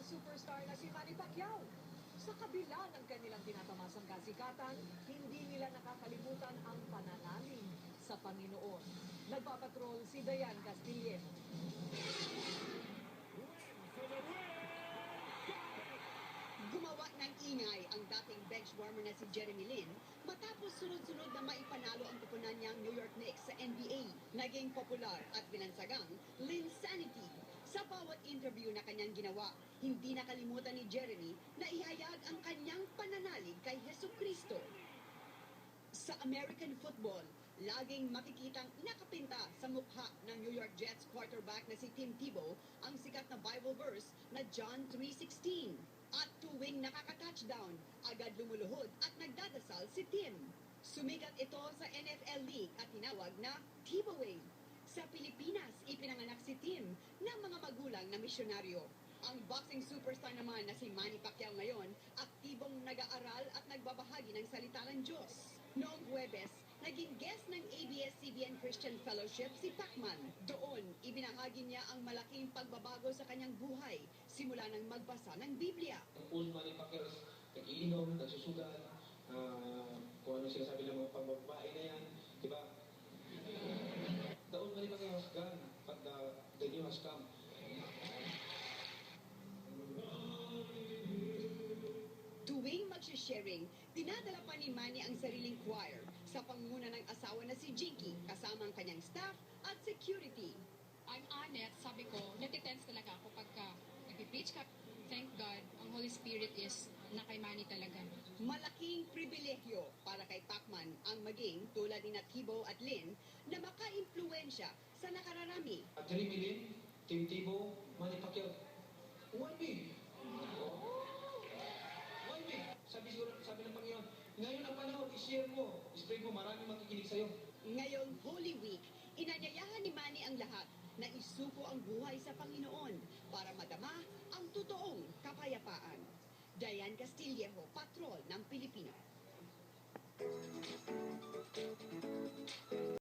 superstar na si Manny Pacquiao. Sa kabila ng kanilang tinatamasang kasikatan, hindi nila nakakalimutan ang pananalig sa Panginoon. Nagpapatrol si Dayan Castillejo. Gumawa ng ingay ang dating benchwarmer na si Jeremy Lin matapos sunod-sunod na maipanalo ang kupunan niyang New York Knicks sa NBA. Naging popular at binansagang Linsanity. Sa bawat interview na kanyang ginawa, hindi nakalimutan ni Jeremy na ihayag ang kanyang pananalig kay Jesucristo. Sa American football, laging makikitang nakapinta sa mukha ng New York Jets quarterback na si Tim Tebow ang sikat na Bible verse na John 3:16. At tuwing nakaka-touchdown, agad lumuluhod at nagdadasal si Tim. Sumikat ito sa NFL League at tinawag na Tebowing. Sa Pilipinas, ipinanganak si Tim ng mga magulang na misyonaryo. Ang boxing superstar naman na si Manny Pacquiao ngayon, aktibong nag-aaral at nagbabahagi ng salita ng Diyos. Noong Huwebes, naging guest ng ABS-CBN Christian Fellowship si Pacman. Doon, ibinahagi niya ang malaking pagbabago sa kanyang buhay, simula ng magbasa ng Biblia. Ang old Manny Pacquiao is nag-iinom, nagsusugal, kung ano sinasabi ng mga pambabae na yan, di ba? The old Manny Pacquiao has gone, but the new has come. Tuwing magsha-sharing, dinadala pa ni Manny ang sariling choir sa pangunguna ng asawa na si Jinky, kasama ang kanyang staff at security. I'm honest, sabi ko, natitense talaga ako pagka nag-preach ka. Thank God, ang Holy Spirit is na kay Manny talaga. Malaking pribilehyo para kay Pacman ang maging tulad ni Tebow at Lin na maka-impluensya sa nakararami. Jeremy Lin, Tim Tebow, Manny Pacquiao, one me. Sabi ng Panginoon, ngayon ang panahon, i-share mo, i-spread mo, maraming makikinig sa'yo. Ngayong Holy Week, inanyayahan ni Manny ang lahat na isuko ang buhay sa Panginoon para madama ang totoong kapayapaan. Dayan Castillejo, Patrol ng Pilipino.